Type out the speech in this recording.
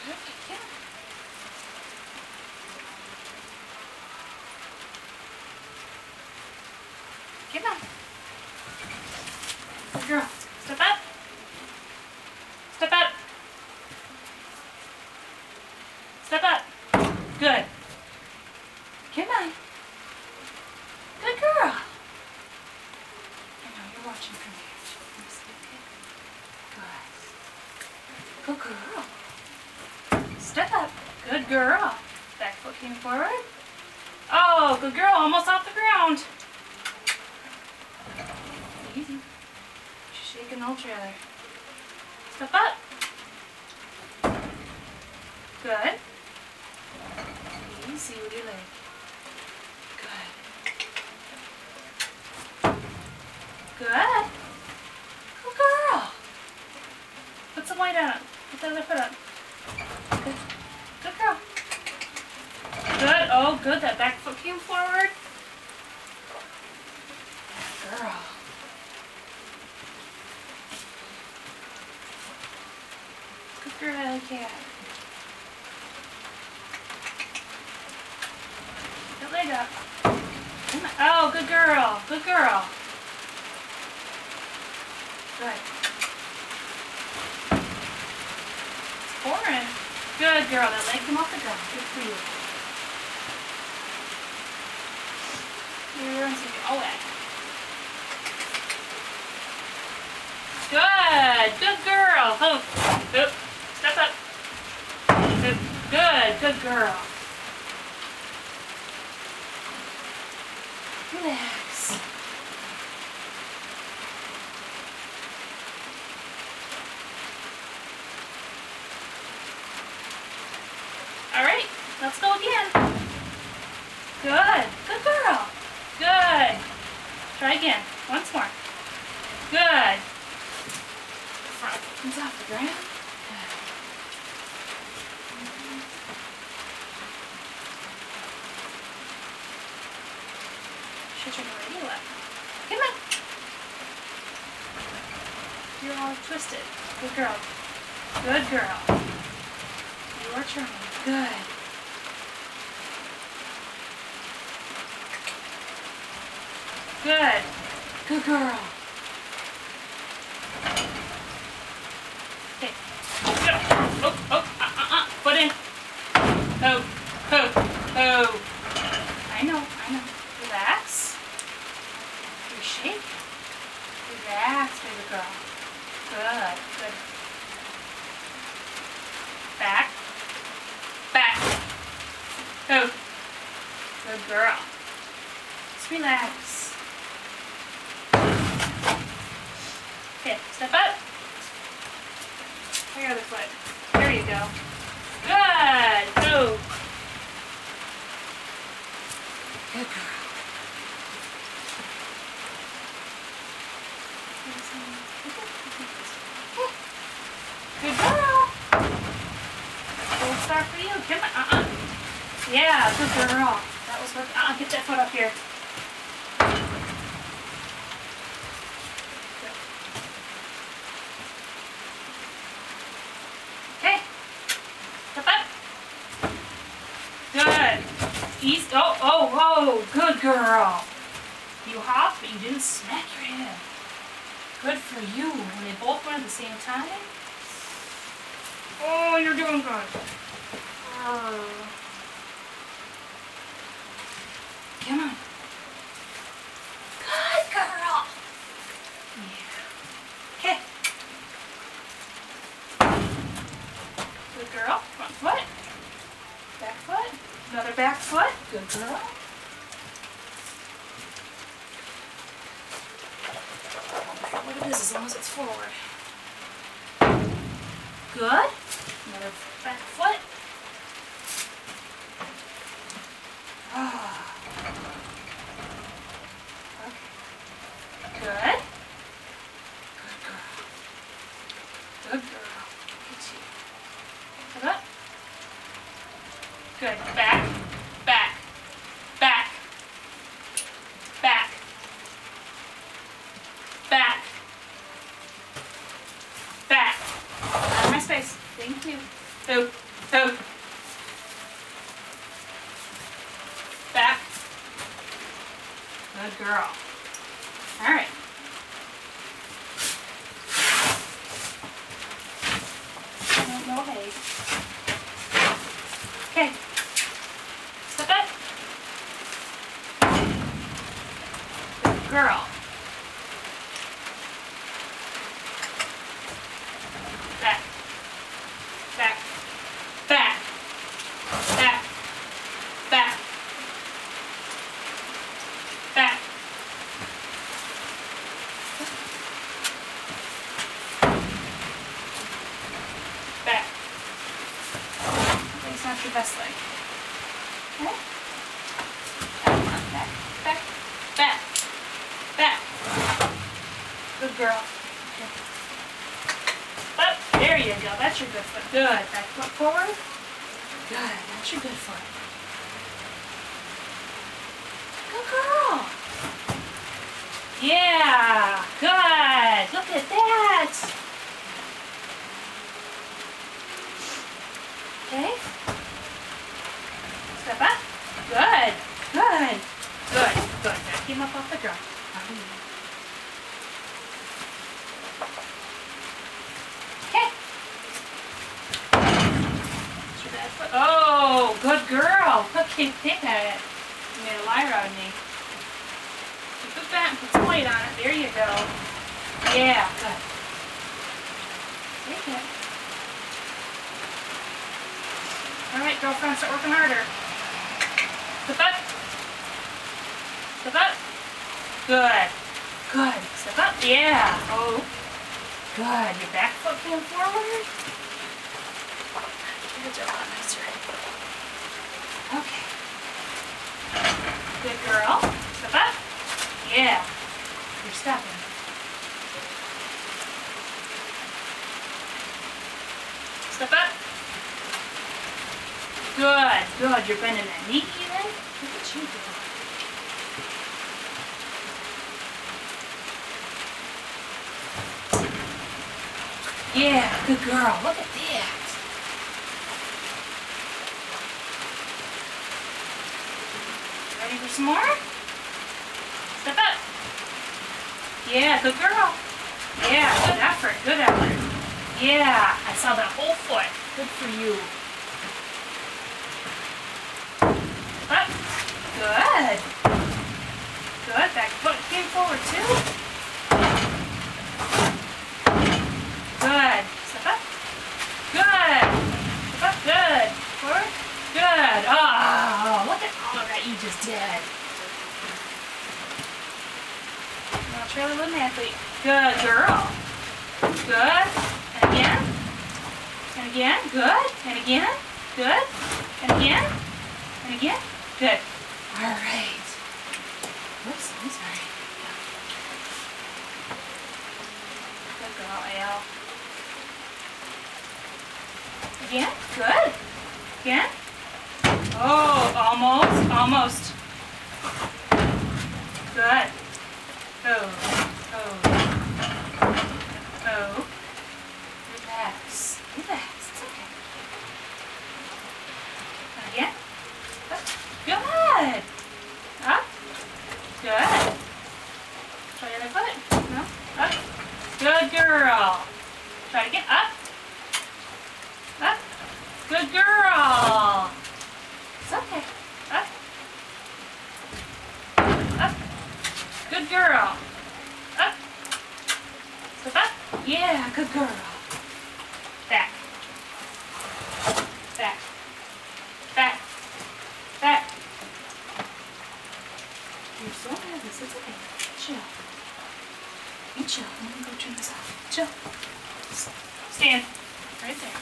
Yeah. Come on. Good girl. Step up. Step up. Step up. Good. Come on. Good girl. I know you're watching from here. Good. Good girl. Step up. Good girl. Back foot came forward. Oh, good girl. Almost off the ground. Easy. She's shaking the whole trailer. Step up. Good. Easy with your leg. Good. Good. Good girl. Put some weight on it. Put the other foot up. Good. Good girl. Good. Oh, good. That back foot came forward. Good girl. Good girl, cat. Good leg up. Oh, good girl. Good girl. Good. It's pouring. Good girl. That leg came off the ground. Good for you. You're going to get all wet. Good. Good girl. Oh. Oop. Step up. Oop. Good. Good girl. Relax. All right, let's go again. Good. Good girl. Good. Try again. Once more. Good. Front comes off the ground. Should turn the radio up. Come on. You're all twisted. Good girl. Good girl. You are trying. Good. Good. Good girl. Okay. Go. Oh. Foot in. Oh. Oh. I know. Relax. You shake. Relax, baby girl. Good. Back. Oh. Good girl. Just relax. Okay, step up. Your other foot. There you go. Good. Go. Good girl. Good girl. Gold star for you. Come on. Yeah, good girl. That was working. Get that foot up here. Okay. Step up. Good. Easy. Oh. Good girl. You hopped, but you didn't smack your head. Good for you. When they both went at the same time. Oh, you're doing good. Come on. Good girl. Yeah. Okay. Good girl. Front foot. Back foot. Another back foot. Good girl. What it is as long as it's forward. Good. Another back foot. Okay. Good. Good girl. Get you. Come up. Good. Back. Out of my space. Thank you. Boop. Oh. Back. Good girl. All right. No hay. Okay. Step back. Good girl. Back. Back. Back. Back. Back. Back. Back. It's not your best leg. Okay? Back. Back. Back. Back. Good girl. Okay. Up. There you go. That's your good foot. Good. Back foot forward. Good. That's your good foot. Good girl. Yeah. Good. Look at that. Okay. Step up. Good. Good. Good. Good. Back him up off the ground. Okay. Oh, good girl. Okay, pick at it. You made a liar out of me. Put that and put some weight on it. There you go. Yeah, good. Take it. All right, girlfriend, start working harder. Step up. Step up. Good. Good. Step up. Yeah. Oh. Good. Your back foot came forward. Your heads are a lot nicer. Okay. Good girl. Step up. Yeah. You're stepping. Step up. Good. Good. You're bending that knee even. Look at you go. Yeah. Good girl. Look at that. Ready for some more? Step up. Yeah, good girl. Yeah, good effort, good effort. Yeah, I saw that whole foot. Good for you. Step up. Good. Good, back foot came forward too. Good. Step up. Good. Step up, good. Forward. Good. Oh, look at all of that you just did. Now Charlie Little Athlete. Good girl. Good. And again. And again. Good. And again. Good. And again. And again. Good. All right. Whoops, I'm sorry. Good girl, Al. Again. Good. Again. Oh, almost, almost. Good. Oh, oh, oh. Relax, relax, it's okay. And again. Up. Good. Up. Good. Try the other foot. No. Up. Good girl. Try it again. Up. Up. Good girl. It's okay. Up. Up. Good girl. Up. Step up. Yeah, good girl. Back. Back. Back. Back. You're so nervous. It's okay. Chill. You chill. I'm going to go turn this off. Chill. Stand. Right there.